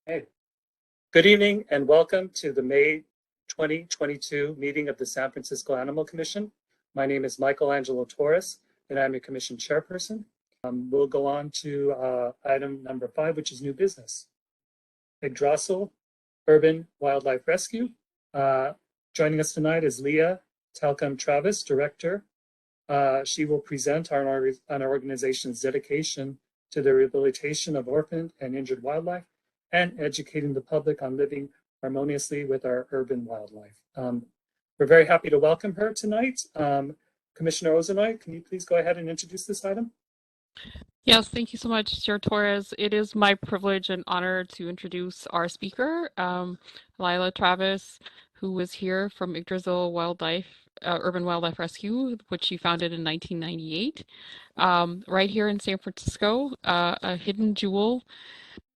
Hey, good evening and welcome to the May 2022 meeting of the San Francisco Animal Commission. My name is Michelangelo Torres and I'm your commission chairperson. We'll go on to item number 5, which is new business. Yggdrasil Urban Wildlife Rescue. Joining us tonight is Leah Talcum-Travis, director. She will present on our organization's dedication to the rehabilitation of orphaned and injured wildlife and educating the public on living harmoniously with our urban wildlife. We're very happy to welcome her tonight. Commissioner Ozanoy, can you please go ahead and introduce this item? Yes, thank you so much, Chair Torres. It is my privilege and honor to introduce our speaker, Lila Travis, who was here from Yggdrasil Urban Wildlife Rescue, which she founded in 1998, right here in San Francisco, a hidden jewel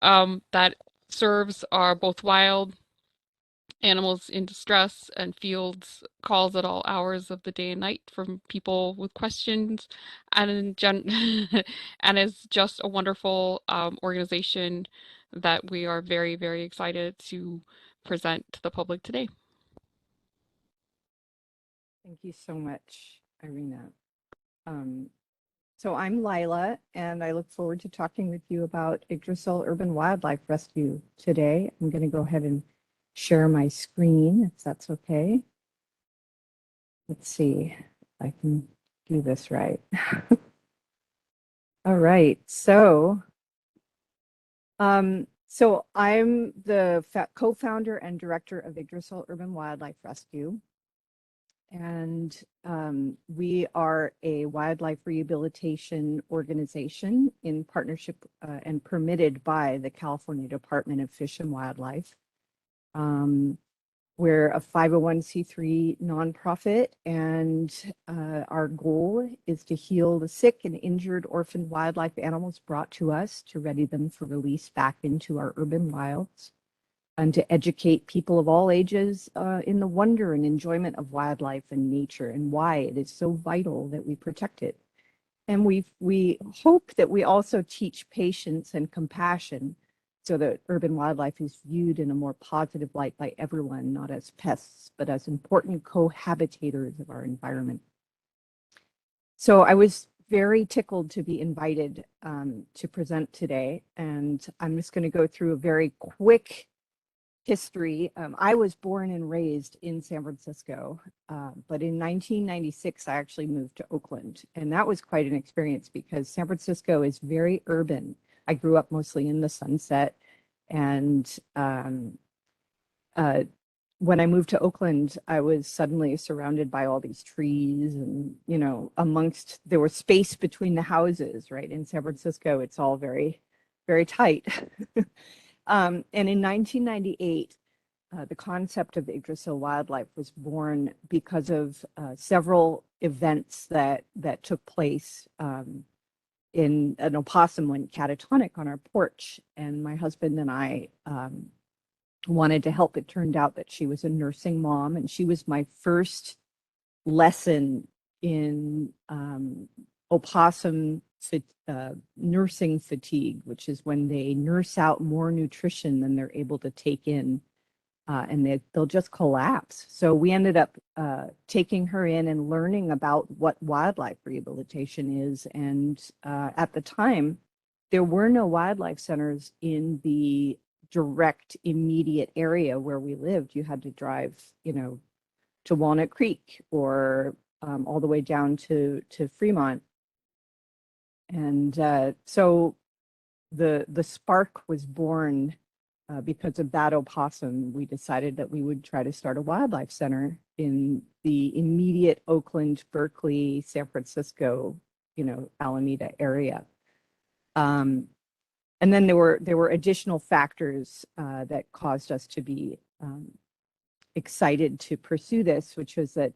that serves our both wild animals in distress and fields calls at all hours of the day and night from people with questions, and and is just a wonderful organization that we are very, very excited to present to the public today. Thank you so much, Irina. So I'm Lila, and I look forward to talking with you about Yggdrasil Urban Wildlife Rescue today. I'm going to go ahead and share my screen, if that's okay. Let's see if I can do this right. All right, so I'm the co-founder and director of Yggdrasil Urban Wildlife Rescue. And we are a wildlife rehabilitation organization in partnership and permitted by the California Department of Fish and Wildlife. We're a 501c3 nonprofit, and our goal is to heal the sick and injured orphaned wildlife animals brought to us to ready them for release back into our urban wilds, and to educate people of all ages in the wonder and enjoyment of wildlife and nature and why it is so vital that we protect it. And we hope that we also teach patience and compassion so that urban wildlife is viewed in a more positive light by everyone, not as pests, but as important cohabitators of our environment. So I was very tickled to be invited to present today, and I'm just going to go through a very quick history. I was born and raised in San Francisco, but in 1996, I actually moved to Oakland. And that was quite an experience because San Francisco is very urban. I grew up mostly in the Sunset. And when I moved to Oakland, I was suddenly surrounded by all these trees and, there was space between the houses, right? In San Francisco, it's all very, very tight. And in 1998, the concept of Yggdrasil wildlife was born because of several events that took place. In an opossum went catatonic on our porch, and my husband and I wanted to help. It turned out that she was a nursing mom, and she was my first lesson in opossum nursing fatigue, which is when they nurse out more nutrition than they're able to take in, and they'll just collapse. So we ended up taking her in and learning about what wildlife rehabilitation is. And at the time, there were no wildlife centers in the direct immediate area where we lived. You had to drive, to Walnut Creek or all the way down to Fremont. And so the spark was born because of that opossum. We decided that we would try to start a wildlife center in the immediate Oakland, Berkeley, San Francisco, Alameda area. And then there were additional factors that caused us to be excited to pursue this, which was that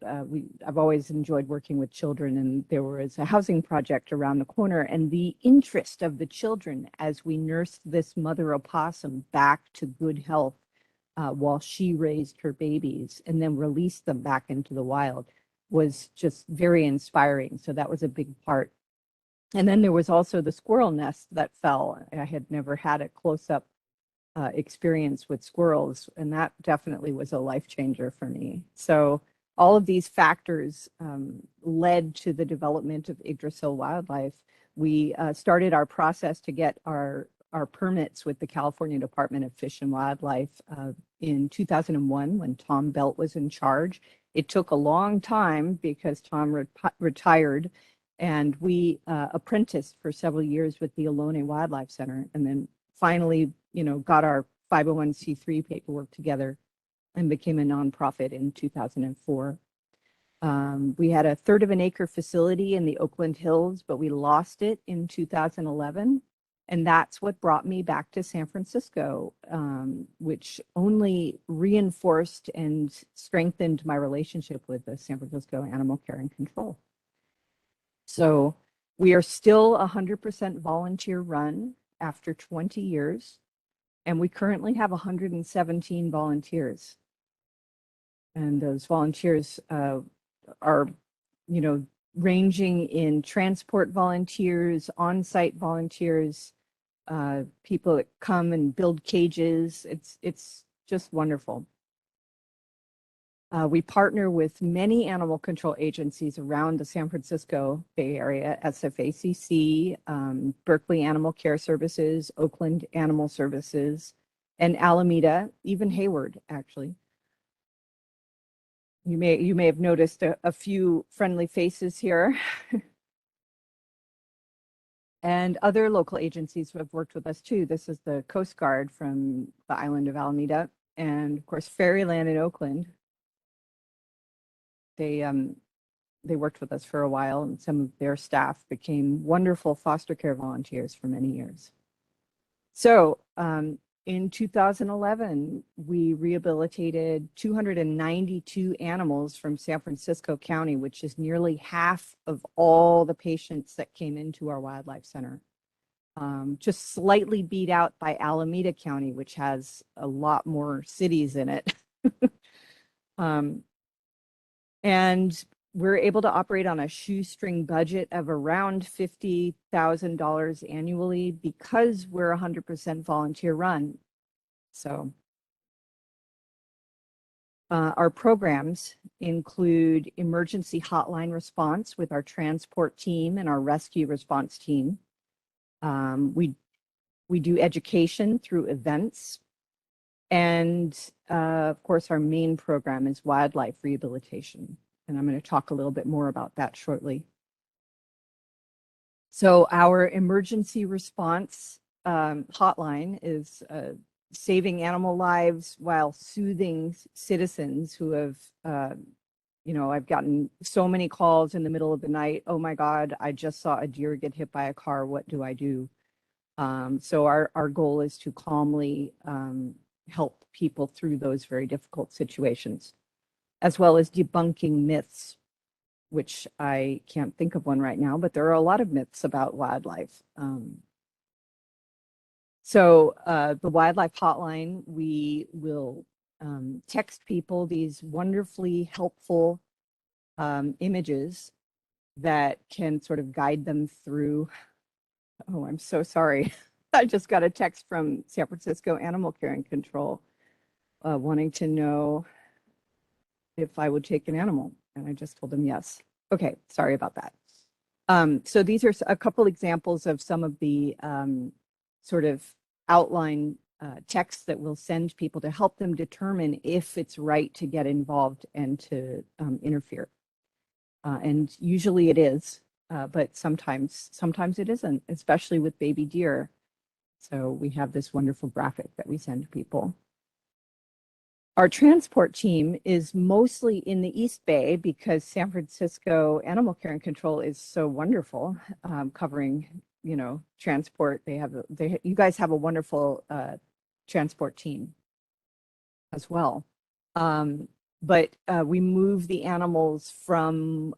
I've always enjoyed working with children, and there was a housing project around the corner, and the interest of the children as we nursed this mother opossum back to good health while she raised her babies and then released them back into the wild was just very inspiring. So that was a big part. And then there was also the squirrel nest that fell. I had never had a close-up experience with squirrels, and that definitely was a life changer for me. So all of these factors led to the development of Yggdrasil wildlife. We started our process to get our permits with the California Department of Fish and Wildlife in 2001 when Tom Belt was in charge. It took a long time because Tom retired, and we apprenticed for several years with the Ohlone Wildlife Center, and then finally, got our 501c3 paperwork together and became a nonprofit in 2004. We had a third of an acre facility in the Oakland Hills, but we lost it in 2011. And that's what brought me back to San Francisco, which only reinforced and strengthened my relationship with the San Francisco Animal Care and Control. So we are still 100% volunteer run after 20 years, and we currently have 117 volunteers. And those volunteers are, ranging in transport volunteers, on-site volunteers, people that come and build cages. It's just wonderful. We partner with many animal control agencies around the San Francisco Bay Area: SFACC, Berkeley Animal Care Services, Oakland Animal Services, and Alameda, even Hayward, actually. You may have noticed a few friendly faces here. And other local agencies who have worked with us too. This is the Coast Guard from the island of Alameda, and of course Fairyland in Oakland. They worked with us for a while, and some of their staff became wonderful foster care volunteers for many years. So in 2011, we rehabilitated 292 animals from San Francisco County, which is nearly half of all the patients that came into our wildlife center. Just slightly beat out by Alameda County, which has a lot more cities in it. And we're able to operate on a shoestring budget of around $50,000 annually because we're 100% volunteer run. So our programs include emergency hotline response with our transport team and our rescue response team. We do education through events. And of course, our main program is wildlife rehabilitation. And I'm going to talk a little bit more about that shortly. So our emergency response hotline is saving animal lives while soothing citizens who have, I've gotten so many calls in the middle of the night. Oh my God, I just saw a deer get hit by a car. What do I do? So our goal is to calmly help people through those very difficult situations, as well as debunking myths, which I can't think of one right now, but there are a lot of myths about wildlife. So the wildlife hotline, we will text people these wonderfully helpful images that can sort of guide them through. Oh, I'm so sorry. I just got a text from San Francisco Animal Care and Control wanting to know if I would take an animal. And I just told them yes. Okay, sorry about that. So these are a couple examples of some of the sort of outline texts that we'll send people to help them determine if it's right to get involved and to interfere. And usually it is, but sometimes it isn't, especially with baby deer. So we have this wonderful graphic that we send people. Our transport team is mostly in the East Bay because San Francisco Animal Care and Control is so wonderful, covering, transport. You guys have a wonderful transport team as well. But we move the animals from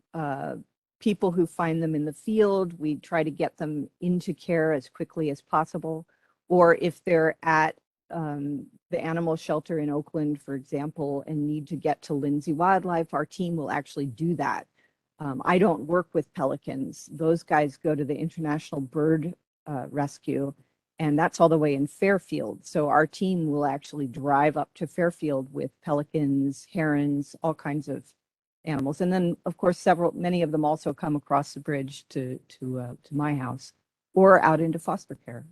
people who find them in the field. We try to get them into care as quickly as possible. Or if they're at the animal shelter in Oakland, for example, and need to get to Lindsay Wildlife, our team will actually do that. I don't work with pelicans. Those guys go to the International Bird Rescue, And that's all the way in Fairfield. So our team will actually drive up to Fairfield with pelicans, herons, all kinds of animals. And then, of course, many of them also come across the bridge to my house or out into foster care.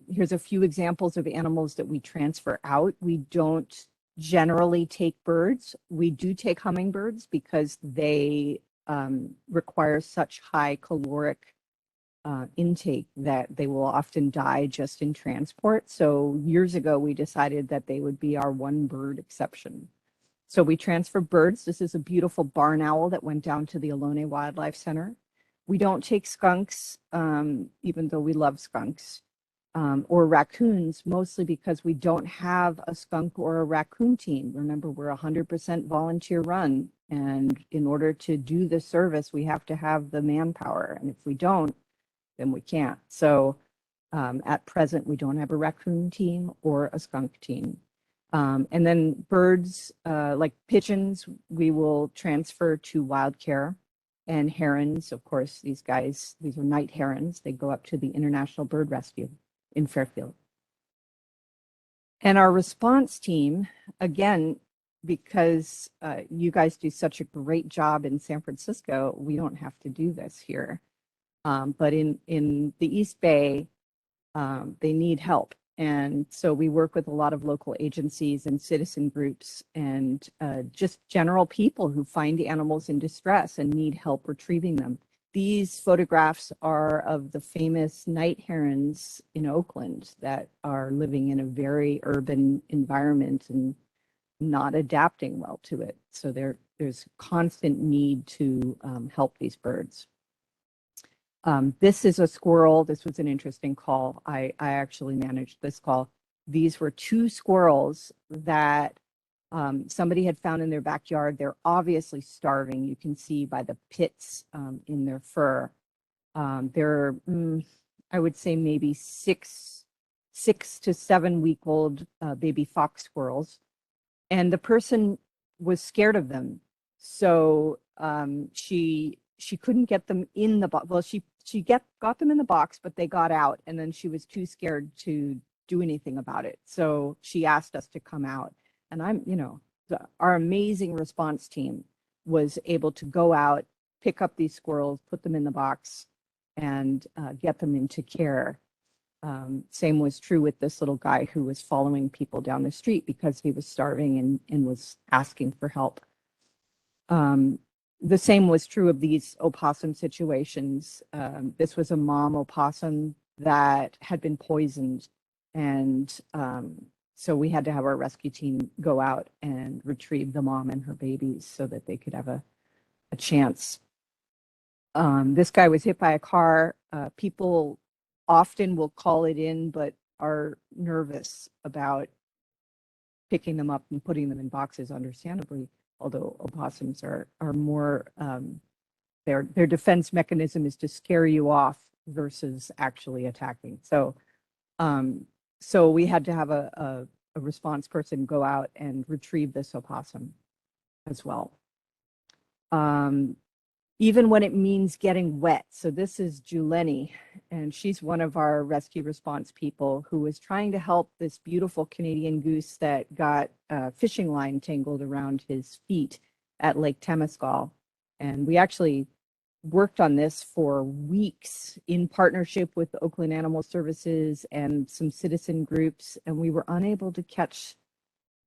Here's a few examples of animals that we transfer out. We don't generally take birds. We do take hummingbirds because they require such high caloric intake that they will often die just in transport. So years ago, we decided that they would be our one bird exception. So we transfer birds. This is a beautiful barn owl that went down to the Ohlone Wildlife Center. We don't take skunks, even though we love skunks, or raccoons, mostly because we don't have a skunk or a raccoon team. Remember, we're 100% volunteer run. And in order to do the service, we have to have the manpower. And if we don't, then we can't. So at present, we don't have a raccoon team or a skunk team. And then birds like pigeons, we will transfer to wild care. And herons, of course, these are night herons. They go up to the International Bird Rescue in Fairfield. And our response team, again, because you guys do such a great job in San Francisco, we don't have to do this here. But in the East Bay, they need help. And so we work with a lot of local agencies and citizen groups and just general people who find animals in distress and need help retrieving them. These photographs are of the famous night herons in Oakland that are living in a very urban environment and not adapting well to it. So there's constant need to help these birds. This is a squirrel. This was an interesting call. I actually managed this call. These were two squirrels that somebody had found in their backyard. They're obviously starving. You can see by the pits in their fur. They're, I would say, maybe 6 to 7 week old baby fox squirrels. And the person was scared of them. So she couldn't get them in the box. Well, she got them in the box, but they got out, and then she was too scared to do anything about it. So she asked us to come out, and our amazing response team was able to go out, pick up these squirrels, put them in the box, and get them into care. Same was true with this little guy who was following people down the street because he was starving and was asking for help. The same was true of these opossum situations. This was a mom opossum that had been poisoned. And so we had to have our rescue team go out and retrieve the mom and her babies so that they could have a chance. This guy was hit by a car. People often will call it in, but are nervous about picking them up and putting them in boxes, understandably. Although opossums are more, their defense mechanism is to scare you off versus actually attacking. So, so we had to have a response person go out and retrieve this opossum as well. Even when it means getting wet. So this is Juleni, and she's one of our rescue response people who was trying to help this beautiful Canadian goose that got a fishing line tangled around his feet at Lake Temescal. And we actually worked on this for weeks in partnership with the Oakland Animal Services and some citizen groups, and we were unable to catch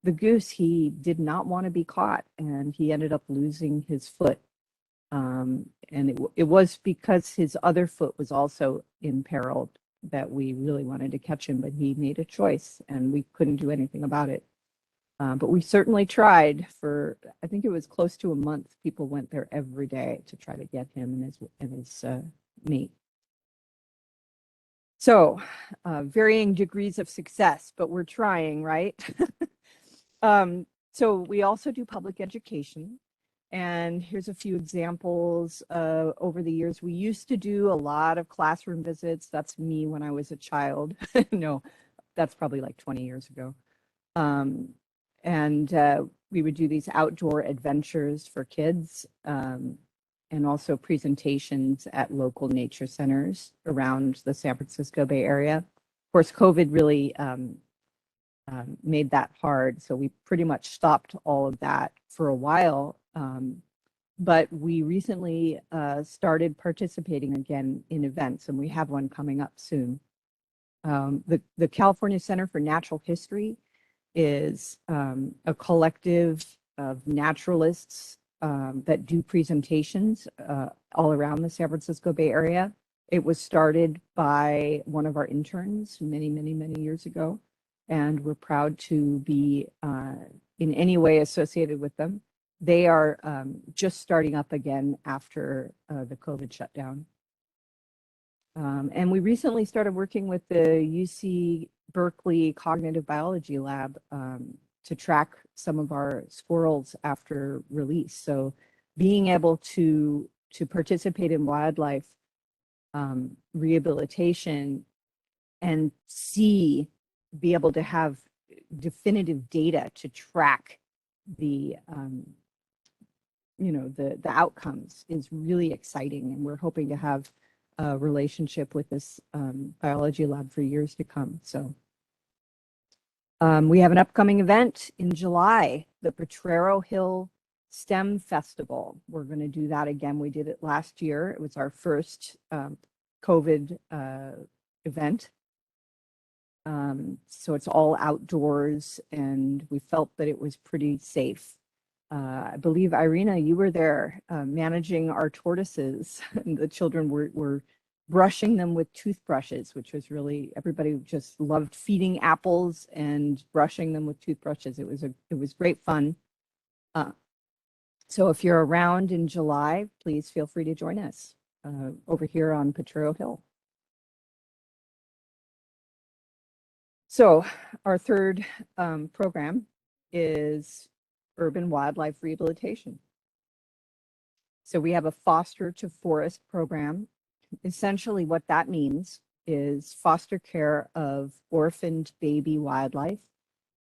the goose. He did not want to be caught, and he ended up losing his foot. And it was because his other foot was also imperiled that we really wanted to catch him, but he made a choice and we couldn't do anything about it. But we certainly tried for, I think it was close to a month. People went there every day to try to get him and his mate. So varying degrees of success, but we're trying, right? So we also do public education. And here's a few examples over the years. We used to do a lot of classroom visits. That's me when I was a child. No, that's probably like 20 years ago. And we would do these outdoor adventures for kids. and also presentations at local nature centers around the San Francisco Bay Area. Of course, COVID really made that hard, so we pretty much stopped all of that for a while. But we recently started participating again in events, and we have one coming up soon. The California Center for Natural History is a collective of naturalists that do presentations all around the San Francisco Bay Area. It was started by one of our interns many, many, many years ago, and we're proud to be in any way associated with them. They are just starting up again after the COVID shutdown. And we recently started working with the UC Berkeley Cognitive Biology Lab to track some of our squirrels after release. So being able to participate in wildlife rehabilitation and be able to have definitive data to track the the outcomes is really exciting, and we're hoping to have a relationship with this biology lab for years to come. So we have an upcoming event in July, the Potrero Hill STEM Festival. We're going to do that again. We did it last year. It was our first COVID event. So it's all outdoors, and we felt that it was pretty safe. I believe, Irina, you were there managing our tortoises, and the children were brushing them with toothbrushes, which was really, everybody just loved feeding apples and brushing them with toothbrushes. It was great fun. So if you're around in July, please feel free to join us over here on Potrero Hill. So our third program is urban wildlife rehabilitation. So we have a foster to forest program. Essentially what that means is foster care of orphaned baby wildlife.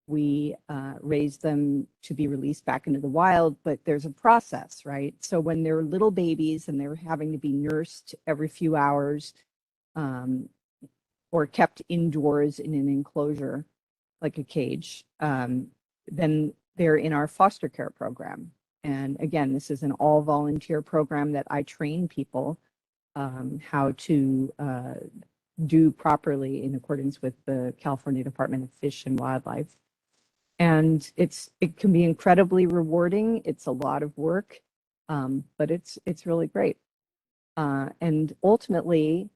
We raise them to be released back into the wild, but there's a process, right? So when they're little babies and they're having to be nursed every few hours or kept indoors in an enclosure, like a cage, then they're in our foster care program. And again, this is an all volunteer program that I train people how to do properly in accordance with the California Department of Fish and Wildlife. And it can be incredibly rewarding. It's a lot of work, but it's really great. And ultimately,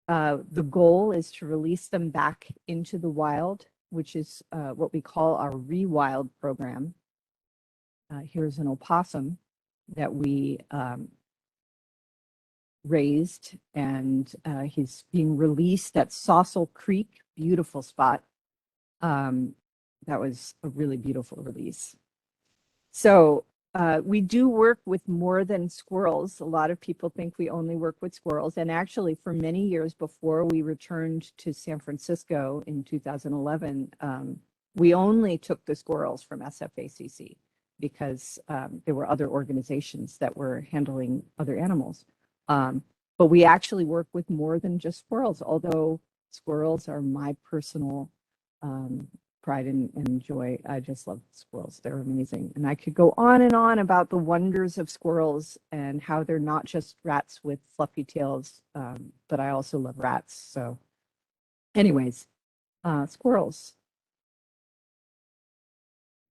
the goal is to release them back into the wild, which is what we call our rewild program. Here's an opossum that we raised, and he's being released at Saucil Creek, beautiful spot. That was a really beautiful release. So we do work with more than squirrels. A lot of people think we only work with squirrels. And actually, for many years before we returned to San Francisco in 2011, we only took the squirrels from SFACC because there were other organizations that were handling other animals. But we actually work with more than just squirrels, although squirrels are my personal pride and joy. I just love squirrels. They're amazing. And I could go on and on about the wonders of squirrels and how they're not just rats with fluffy tails, but I also love rats. So anyways, squirrels.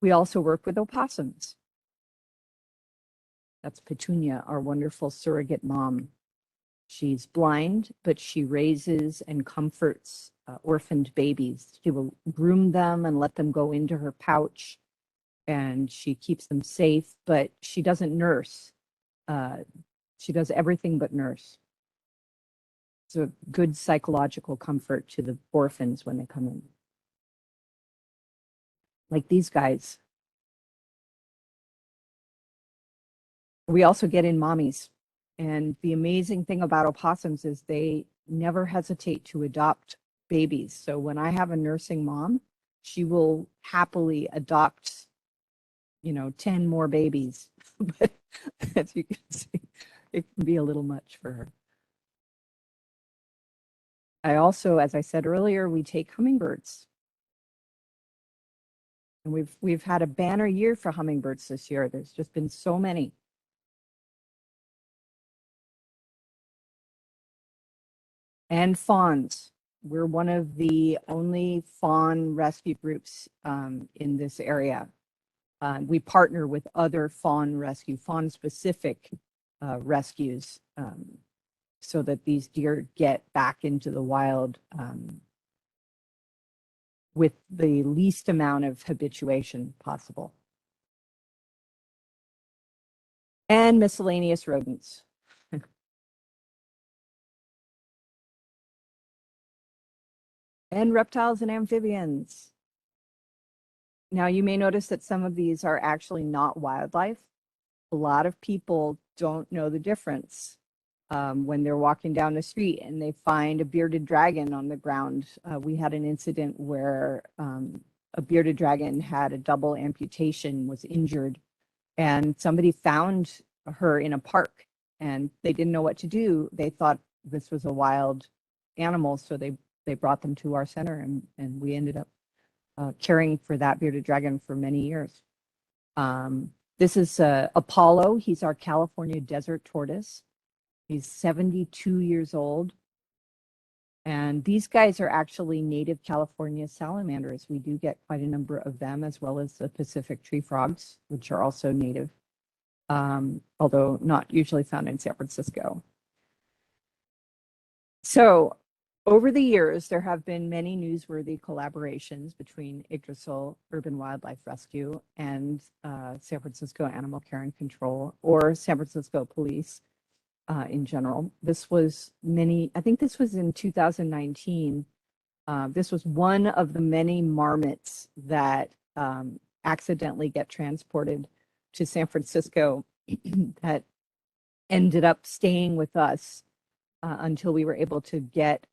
We also work with opossums. That's Petunia, our wonderful surrogate mom. She's blind, but she raises and comforts orphaned babies. She will groom them and let them go into her pouch, and she keeps them safe, but she doesn't nurse. She does everything but nurse. It's a good psychological comfort to the orphans when they come in. Like these guys. We also get in mommies. And the amazing thing about opossums is they never hesitate to adopt babies. So when I have a nursing mom, she will happily adopt, 10 more babies. But as you can see, it can be a little much for her. I also, as I said earlier, we take hummingbirds. And we've had a banner year for hummingbirds this year. There's just been so many. And fawns. We're one of the only fawn rescue groups in this area. We partner with other fawn-specific rescues so that these deer get back into the wild with the least amount of habituation possible. And miscellaneous rodents. And reptiles and amphibians. Now, you may notice that some of these are actually not wildlife. A lot of people don't know the difference when they're walking down the street and they find a bearded dragon on the ground. We had an incident where a bearded dragon had a double amputation, was injured, and somebody found her in a park and they didn't know what to do. They thought this was a wild animal, so they brought them to our center, and we ended up caring for that bearded dragon for many years. This is Apollo. He's our California desert tortoise. He's 72 years old. And these guys are actually native California salamanders. We do get quite a number of them, as well as the Pacific tree frogs, which are also native, although not usually found in San Francisco. So over the years, there have been many newsworthy collaborations between Yggdrasil Urban Wildlife Rescue and San Francisco Animal Care and Control, or San Francisco Police in general. This was I think this was in 2019. This was one of the many marmots that accidentally get transported to San Francisco that ended up staying with us until we were able to get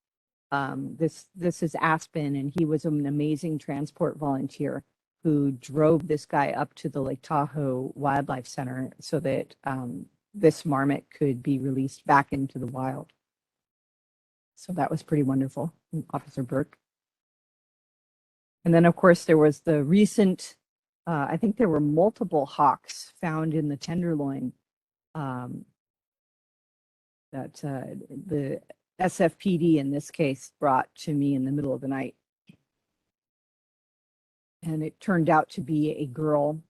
this is Aspen, and he was an amazing transport volunteer who drove this guy up to the Lake Tahoe Wildlife Center so that this marmot could be released back into the wild. So that was pretty wonderful, Officer Burke. And then, of course, there was the recent, I think there were multiple hawks found in the Tenderloin that the SFPD in this case brought to me in the middle of the night. And it turned out to be a girl,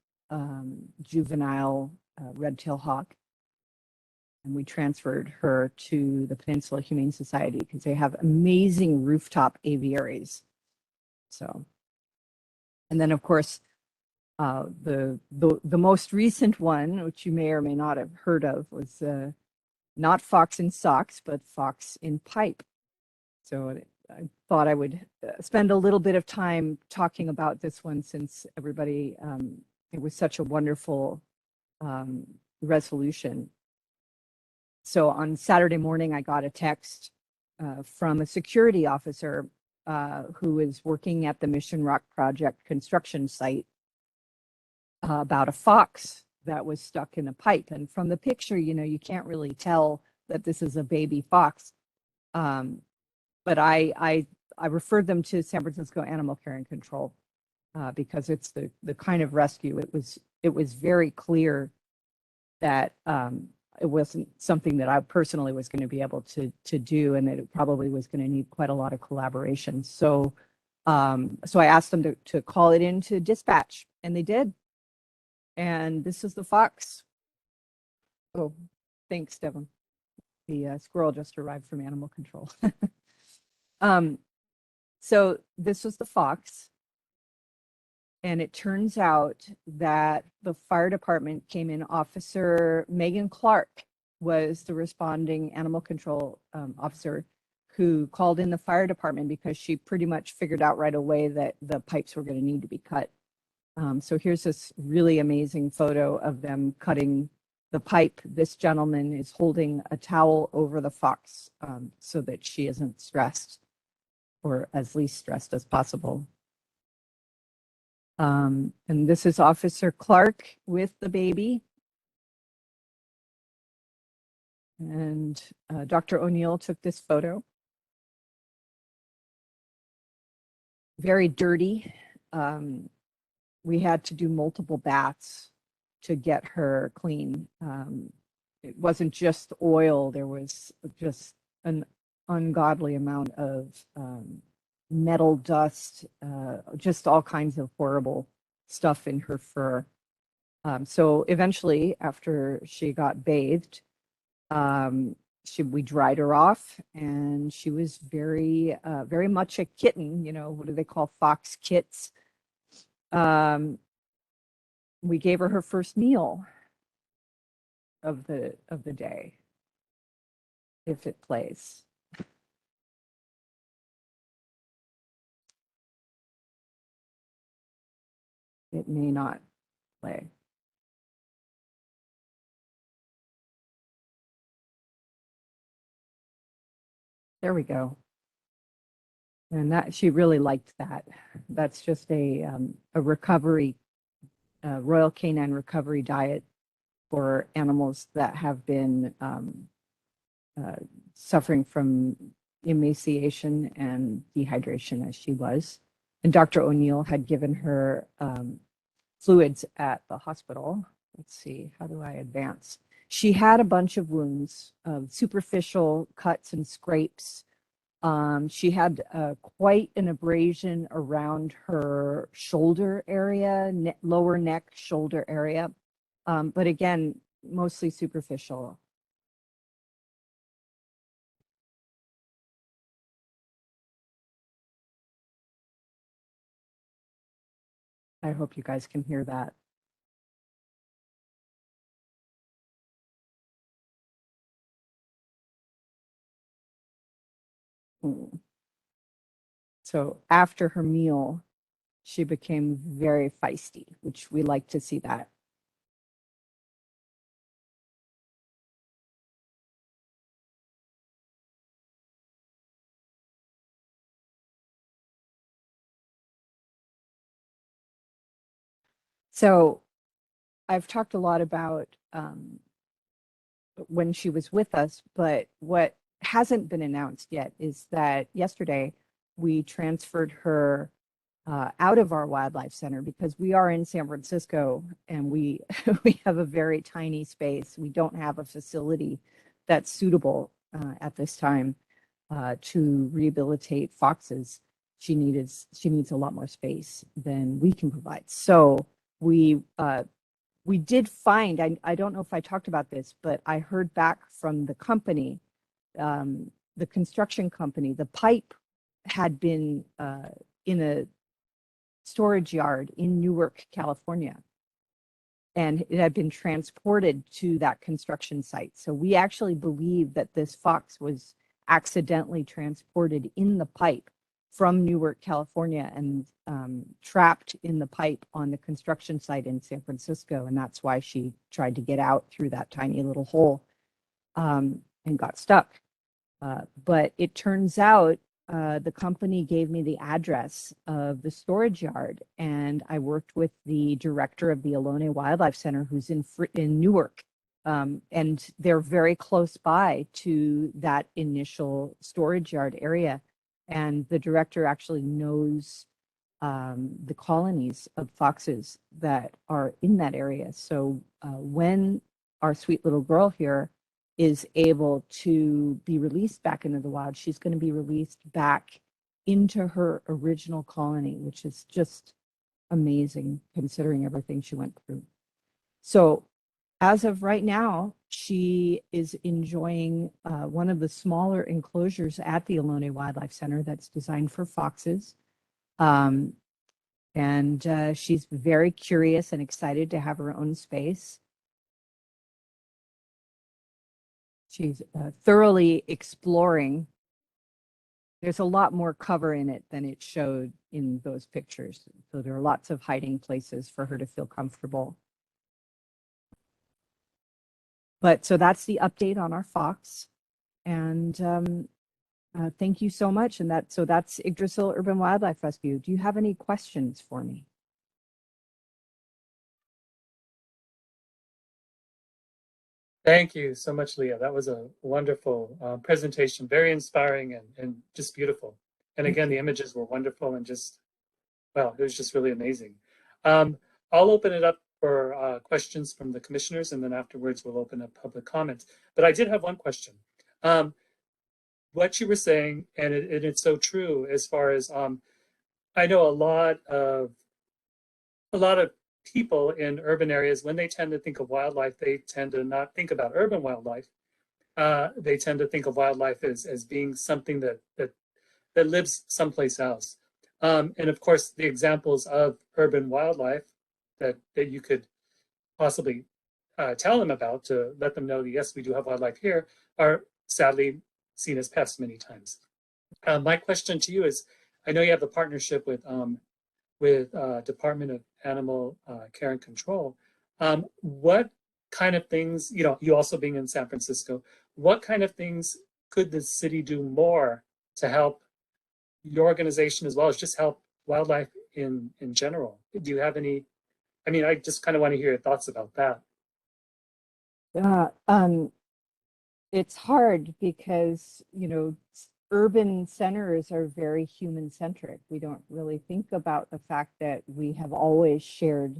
juvenile red-tailed hawk. And we transferred her to the Peninsula Humane Society because they have amazing rooftop aviaries. So, and then of course, the most recent one, which you may or may not have heard of, was not fox in socks, but fox in pipe. So I thought I would spend a little bit of time talking about this one since everybody, it was such a wonderful resolution. So on Saturday morning, I got a text from a security officer who is working at the Mission Rock Project construction site about a fox that was stuck in a pipe. And from the picture, you can't really tell that this is a baby fox. But I referred them to San Francisco Animal Care and Control because it's the kind of rescue. It was very clear that it wasn't something that I personally was going to be able to do, and that it probably was going to need quite a lot of collaboration. So so I asked them to call it into dispatch, and they did. And this is the fox. Oh, thanks, Devin. The squirrel just arrived from animal control. So this was the fox. And it turns out that the fire department came in. Officer Megan Clark was the responding animal control officer who called in the fire department because she pretty much figured out right away that the pipes were going to need to be cut. So here's this really amazing photo of them cutting the pipe. This gentleman is holding a towel over the fox so that she isn't stressed, or as least stressed as possible. And this is Officer Clark with the baby. And Dr. O'Neill took this photo. Very dirty. We had to do multiple baths to get her clean. It wasn't just oil, there was just an ungodly amount of metal dust, just all kinds of horrible stuff in her fur. So eventually, after she got bathed, we dried her off, and she was very, very much a kitten. You know, what do they call fox kits? We gave her first meal of the day, if it plays. It may not play. There we go. And that, she really liked that. That's just a recovery, Royal Canine recovery diet for animals that have been suffering from emaciation and dehydration, as she was. And Dr. O'Neill had given her fluids at the hospital. Let's see, how do I advance? She had a bunch of wounds, superficial cuts and scrapes. She had quite an abrasion around her shoulder area, lower neck, shoulder area. But again, mostly superficial. I hope you guys can hear that. So after her meal, she became very feisty, which we like to see that. So I've talked a lot about when she was with us, but what hasn't been announced yet is that yesterday we transferred her out of our wildlife center, because we are in San Francisco and we we have a very tiny space. We don't have a facility that's suitable at this time to rehabilitate foxes. She needs a lot more space than we can provide. So we did find, I don't know if I talked about this, but I heard back from the company, the construction company. The pipe had been in a storage yard in Newark, California, and it had been transported to that construction site. So we actually believe that this fox was accidentally transported in the pipe from Newark, California, and trapped in the pipe on the construction site in San Francisco. And that's why she tried to get out through that tiny little hole and got stuck. But it turns out the company gave me the address of the storage yard, and I worked with the director of the Ohlone Wildlife Center, who's in Newark, and they're very close by to that initial storage yard area. And the director actually knows the colonies of foxes that are in that area. So when our sweet little girl here is able to be released back into the wild, she's going to be released back into her original colony, which is just amazing considering everything she went through. So as of right now, she is enjoying one of the smaller enclosures at the Ohlone Wildlife Center that's designed for foxes. And she's very curious and excited to have her own space. She's thoroughly exploring. There's a lot more cover in it than it showed in those pictures. So there are lots of hiding places for her to feel comfortable. But so that's the update on our fox. And thank you so much. And that's Yggdrasil Urban Wildlife Rescue. Do you have any questions for me? Thank you so much, Leah. That was a wonderful presentation, very inspiring and just beautiful. And again, the images were wonderful and just, well, it was just really amazing. I'll open it up for questions from the commissioners, and then afterwards we'll open up public comments. But I did have one question. What you were saying, and it's so true as far as I know a lot of people in urban areas, when they tend to think of wildlife, they tend to not think about urban wildlife. They tend to think of wildlife as being something that lives someplace else. And of course, the examples of urban wildlife that you could possibly tell them about to let them know that yes, we do have wildlife here are sadly seen as pests many times. My question to you is, I know you have a partnership with Department of Animal Care and Control. What kind of things, you know, you also being in San Francisco, what kind of things could the city do more to help your organization as well as just help wildlife in general? Do you have any, I mean, I just kind of want to hear your thoughts about that. It's hard because, you know, urban centers are very human centric. We don't really think about the fact that we have always shared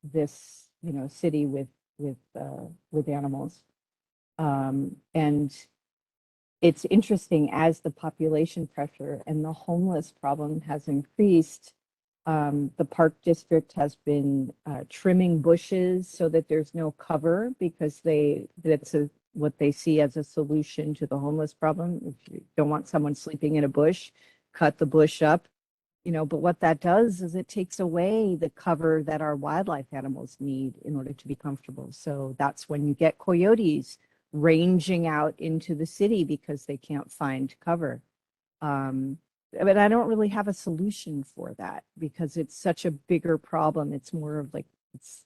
this, you know, city with animals. And it's interesting, as the population pressure and the homeless problem has increased, the park district has been trimming bushes so that there's no cover, because that's what they see as a solution to the homeless problem. If you don't want someone sleeping in a bush, cut the bush up, you know. But what that does is it takes away the cover that our wildlife animals need in order to be comfortable. So that's when you get coyotes ranging out into the city because they can't find cover. But I don't really have a solution for that because it's such a bigger problem. It's more of like,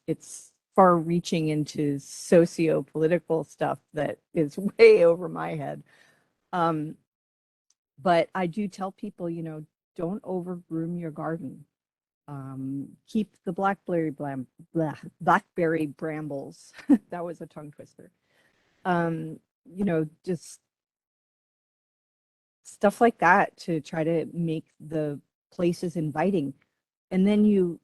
it's far reaching into socio-political stuff that is way over my head. But I do tell people, you know, don't over groom your garden. Keep the blackberry brambles. That was a tongue twister. You know, just stuff like that to try to make the places inviting. And then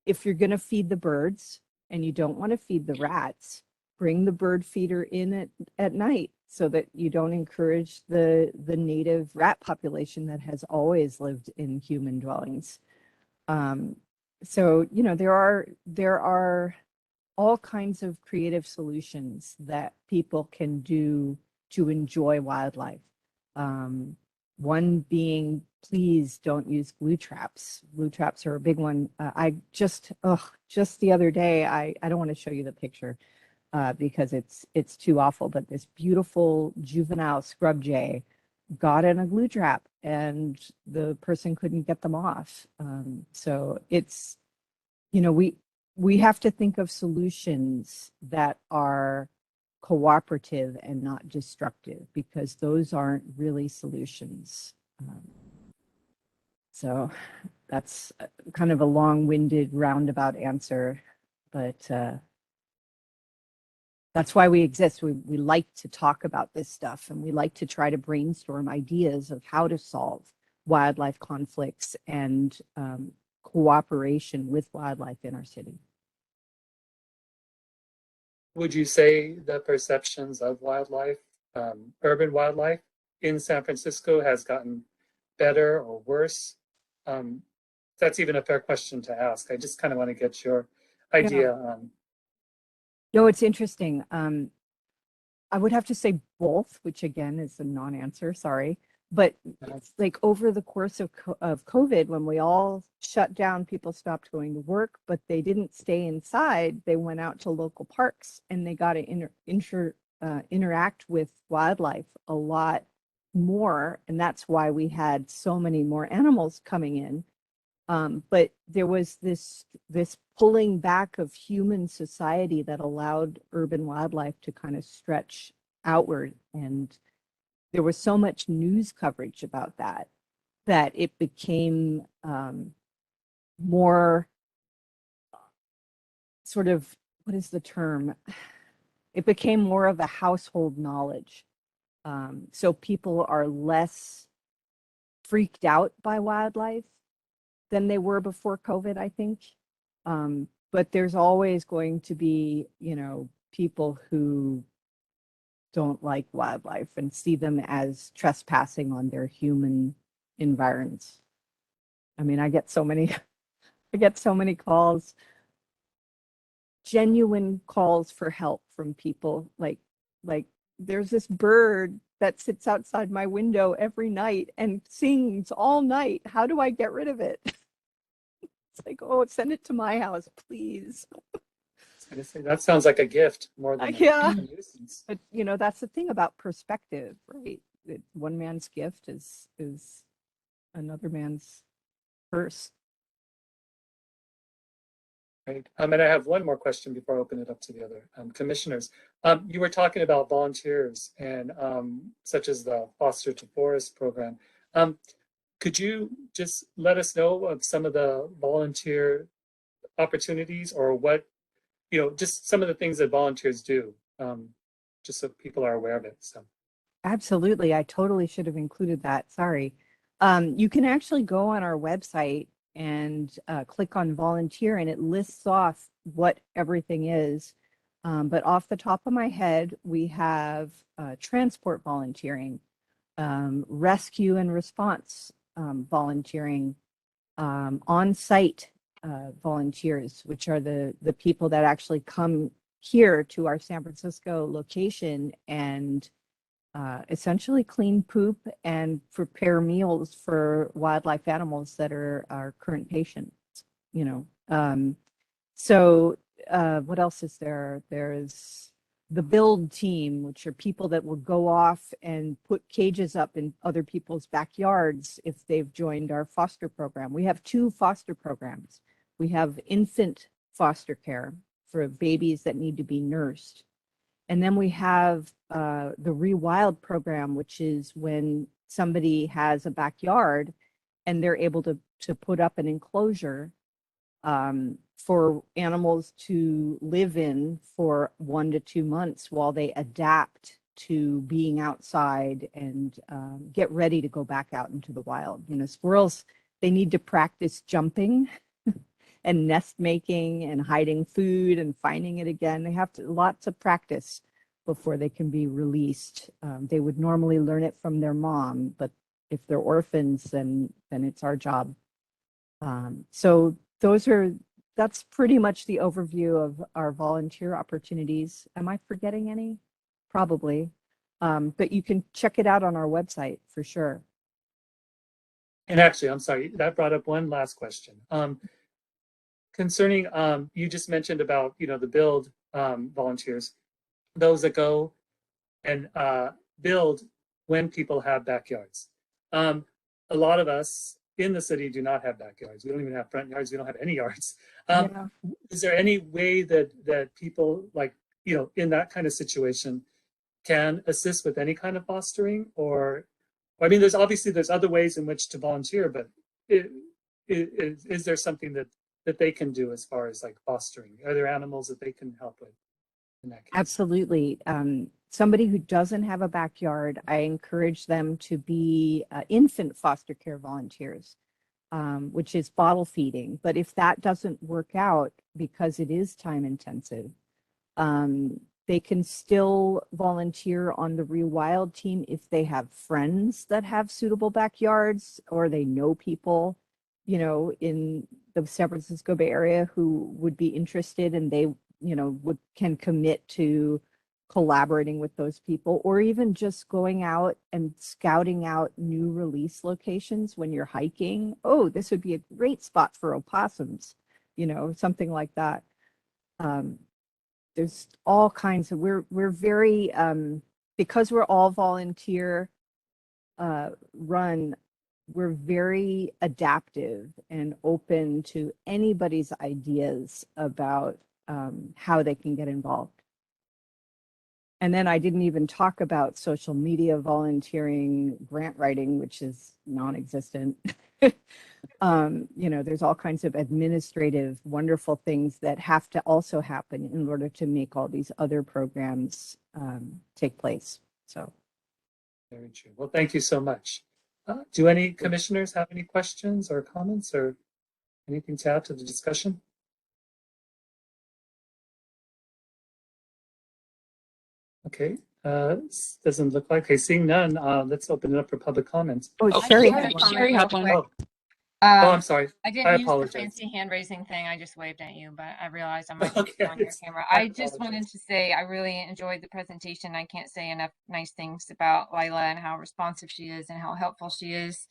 if you're going to feed the birds and you don't want to feed the rats, bring the bird feeder in at night so that you don't encourage the native rat population that has always lived in human dwellings. So, you know, there are all kinds of creative solutions that people can do to enjoy wildlife. One being, please don't use glue traps. Glue traps are a big one. I just the other day, I don't want to show you the picture because it's too awful, but this beautiful juvenile scrub jay got in a glue trap and the person couldn't get them off. So it's, you know, we have to think of solutions that are cooperative and not destructive, because those aren't really solutions. So that's kind of a long-winded roundabout answer, but that's why we exist. We like to talk about this stuff, and we like to try to brainstorm ideas of how to solve wildlife conflicts and cooperation with wildlife in our city. Would you say the perceptions of wildlife, urban wildlife in San Francisco has gotten better or worse? That's even a fair question to ask. I just kind of want to get your idea on. No, it's interesting. I would have to say both, which again is a non-answer, sorry. But it's like over the course of COVID, when we all shut down, people stopped going to work, but they didn't stay inside. They went out to local parks and they got to interact with wildlife a lot more. And that's why we had so many more animals coming in. But there was this pulling back of human society that allowed urban wildlife to kind of stretch outward. And there was so much news coverage about that it became more sort of, what is the term? it became more of a household knowledge. So people are less freaked out by wildlife than they were before COVID, I think. But there's always going to be, people who don't like wildlife and see them as trespassing on their human environs. I mean, I get so many, I get so many calls, genuine calls for help from people like there's this bird that sits outside my window every night and sings all night. How do I get rid of it? It's like, oh, send it to my house, please. I was gonna say, that sounds like a gift more than Yeah. a nuisance. But that's the thing about perspective, right? That one man's gift is another man's curse. Right. And I have one more question before I open it up to the other commissioners. You were talking about volunteers and such as the Foster to Forest program. Could you just let us know of some of the volunteer opportunities or what, just some of the things that volunteers do, just so people are aware of it. So. Absolutely. I totally should have included that. Sorry. You can actually go on our website and click on volunteer, and it lists off what everything is. But off the top of my head, we have transport volunteering, rescue and response volunteering, on-site volunteers, which are the people that actually come here to our San Francisco location and essentially clean poop and prepare meals for wildlife animals that are our current patients, So what else is there? There's the build team, which are people that will go off and put cages up in other people's backyards if they've joined our foster program. We have 2 foster programs. We have infant foster care for babies that need to be nursed. And then we have the Rewild program, which is when somebody has a backyard and they're able to put up an enclosure for animals to live in for 1 to 2 months while they adapt to being outside and get ready to go back out into the wild. Squirrels, they need to practice jumping and nest making and hiding food and finding it again. They have lots of practice before they can be released. They would normally learn it from their mom, but if they're orphans, then it's our job. So that's pretty much the overview of our volunteer opportunities. Am I forgetting any? Probably. But you can check it out on our website for sure. And actually, I'm sorry, that brought up one last question. Concerning, you just mentioned about, the build volunteers, those that go and build when people have backyards. A lot of us in the city do not have backyards. We don't even have front yards. We don't have any yards. Yeah. Is there any way that people like, in that kind of situation can assist with any kind of fostering? Or I mean, there's other ways in which to volunteer, but is there something that they can do as far as like fostering? Are there animals that they can help with in that case? Absolutely. Somebody who doesn't have a backyard, I encourage them to be infant foster care volunteers, which is bottle feeding. But if that doesn't work out because it is time intensive, they can still volunteer on the Rewild team if they have friends that have suitable backyards or they know people, in the San Francisco Bay Area who would be interested and they, can commit to collaborating with those people, or even just going out and scouting out new release locations when you're hiking. Oh, this would be a great spot for opossums, something like that. There's all kinds of, we're very, because we're all volunteer run, we're very adaptive and open to anybody's ideas about how they can get involved. And then I didn't even talk about social media volunteering, grant writing, which is non-existent. There's all kinds of administrative, wonderful things that have to also happen in order to make all these other programs take place. So, very true. Well, thank you so much. Do any commissioners have any questions or comments or anything to add to the discussion? Okay, doesn't look like. Okay, seeing none, let's open it up for public comments. Oh, Sherry Sherry had one. Sherry had one. Oh, Um, I'm sorry. I I didn't use the apologize. fancy hand raising thing. I just waved at you, but I realized I might Okay, be on your yes. camera. I I just wanted apologize. to say I really enjoyed the presentation. I can't say enough nice things about Lila and how responsive she is and how helpful she is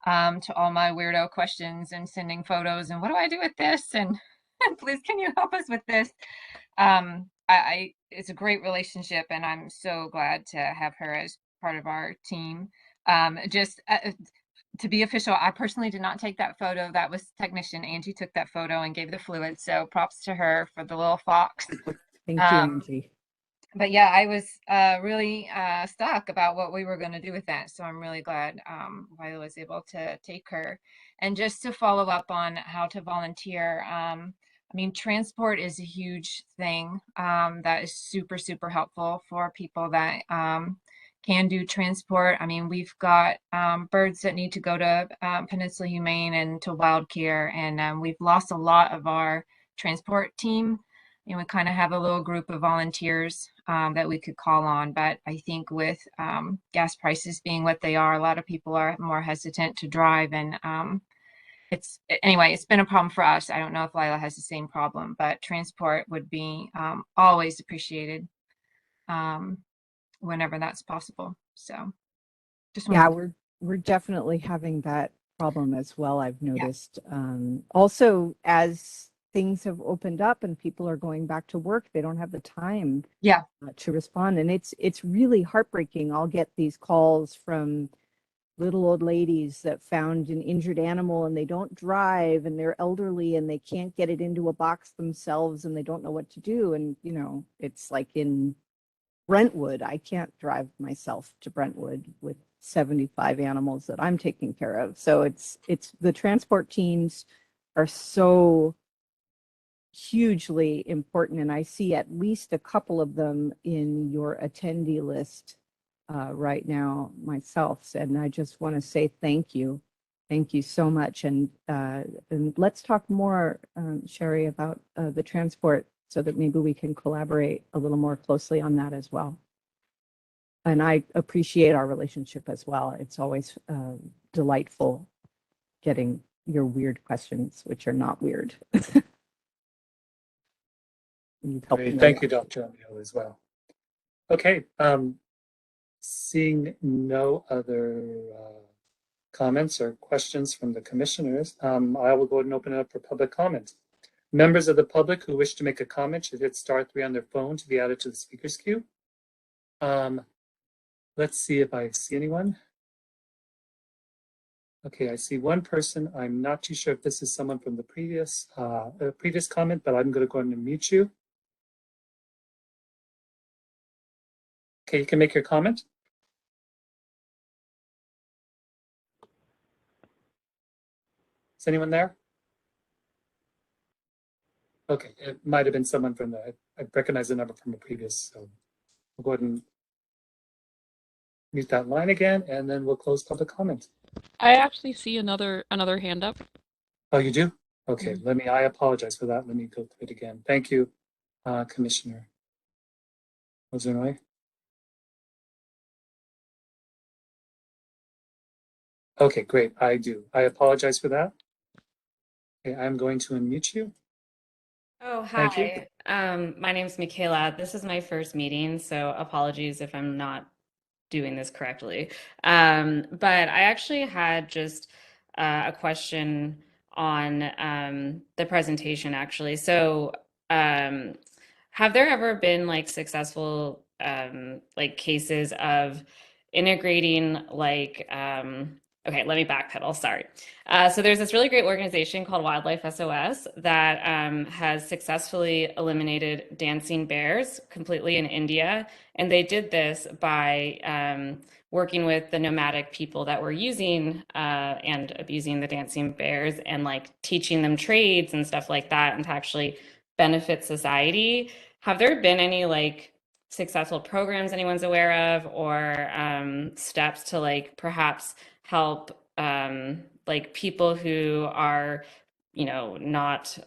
to all my weirdo questions and sending photos and what do I do with this? And please, can you help us with this? It's a great relationship and I'm so glad to have her as part of our team. To be official, I personally did not take that photo. That was technician Angie took that photo and gave the fluid. So props to her for the little fox. Thank you, Angie. But yeah, I was really stuck about what we were going to do with that. So I'm really glad Viola was able to take her. And just to follow up on how to volunteer, I mean, transport is a huge thing that is super, super helpful for people that can do transport. I mean, we've got birds that need to go to Peninsula Humane and to Wild Care, and we've lost a lot of our transport team. And we kind of have a little group of volunteers that we could call on. But I think with gas prices being what they are, a lot of people are more hesitant to drive. And it's been a problem for us. I don't know if Lila has the same problem, but transport would be always appreciated whenever that's possible. So just Yeah, wanted we're definitely having that problem as well, I've noticed. Also, as things have opened up and people are going back to work, they don't have the time yeah. to respond. And it's really heartbreaking. I'll get these calls from little old ladies that found an injured animal and they don't drive and they're elderly and they can't get it into a box themselves and they don't know what to do. And, it's like in Brentwood, I can't drive myself to Brentwood with 75 animals that I'm taking care of. So it's the transport teams are so hugely important. And I see at least a couple of them in your attendee list right now myself. And I just want to say thank you. Thank you so much. And let's talk more, Sherry, about the transport so that maybe we can collaborate a little more closely on that as well. And I appreciate our relationship as well. It's always delightful getting your weird questions, which are not weird. You've helped Great. me a Thank lot. you, Dr. O'Neill, as well. Okay, seeing no other comments or questions from the commissioners, I will go ahead and open it up for public comment. Members of the public who wish to make a comment should hit *3 on their phone to be added to the speakers queue. Let's see if I see anyone. Okay, I see one person. I'm not too sure if this is someone from the previous comment, but I'm going to go ahead and mute you. Okay, you can make your comment. Is anyone there? Okay, it might have been someone from I recognize the number from a previous, so we'll go ahead and mute that line again, and then we'll close public comment. I actually see another hand up. Oh, you do? Okay, I apologize for that. Let me go through it again. Thank you, Commissioner Ozunoy. Okay, great. I do. I apologize for that. Okay, I'm going to unmute you. Oh, Thank you. hi. My name's Michaela. This is my first meeting, so apologies if I'm not doing this correctly. But I actually had just a question on the presentation, actually. So, have there ever been like successful like cases of integrating like Okay, let me backpedal. Sorry. So there's this really great organization called Wildlife SOS that has successfully eliminated dancing bears completely in India. And they did this by working with the nomadic people that were using and abusing the dancing bears and like teaching them trades and stuff like that and to actually benefit society. Have there been any like successful programs anyone's aware of or steps to like perhaps help like people who are not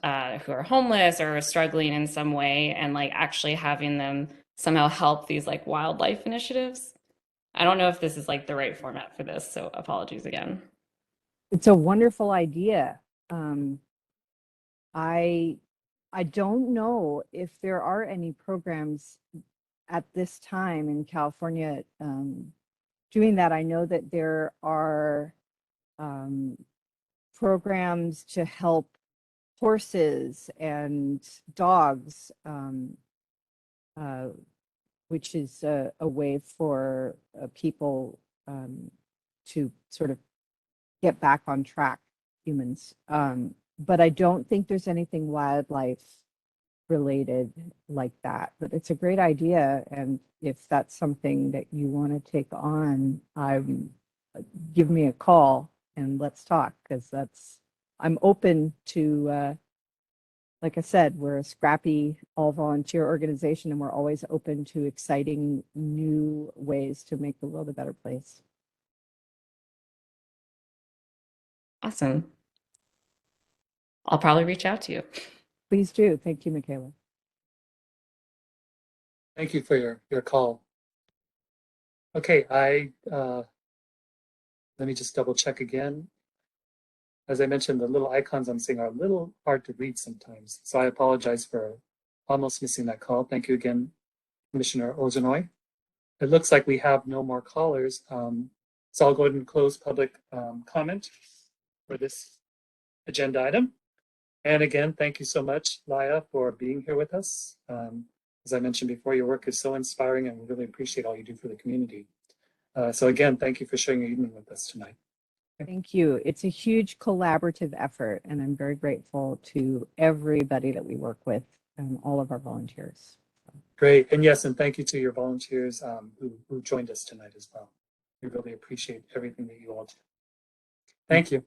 who are homeless or struggling in some way and like actually having them somehow help these like wildlife initiatives? I don't know if this is like the right format for this, so apologies again. It's a wonderful idea. Um, I I don't know if there are any programs at this time in California doing that. I know that there are programs to help horses and dogs, which is a way for people to sort of get back on track, humans. But I don't think there's anything wildlife related like that. But it's a great idea, and if that's something that you want to take on, give me a call and let's talk, because I'm open to. Like I said, we're a scrappy all volunteer organization, and we're always open to exciting new ways to make the world a better place. Awesome. I'll probably reach out to you. Please do. Thank you, Michaela. Thank you for your call. Okay, let me just double check again. As I mentioned, the little icons I'm seeing are a little hard to read sometimes, so I apologize for almost missing that call. Thank you again, Commissioner Ozanoy. It looks like we have no more callers, so I'll go ahead and close public comment for this agenda item. And again, thank you so much, Laya, for being here with us. As I mentioned before, your work is so inspiring, and we really appreciate all you do for the community. So again, thank you for sharing your evening with us tonight. Thank you. It's a huge collaborative effort, and I'm very grateful to everybody that we work with and all of our volunteers. Great. And yes, and thank you to your volunteers who joined us tonight as well. We really appreciate everything that you all do. Thank you.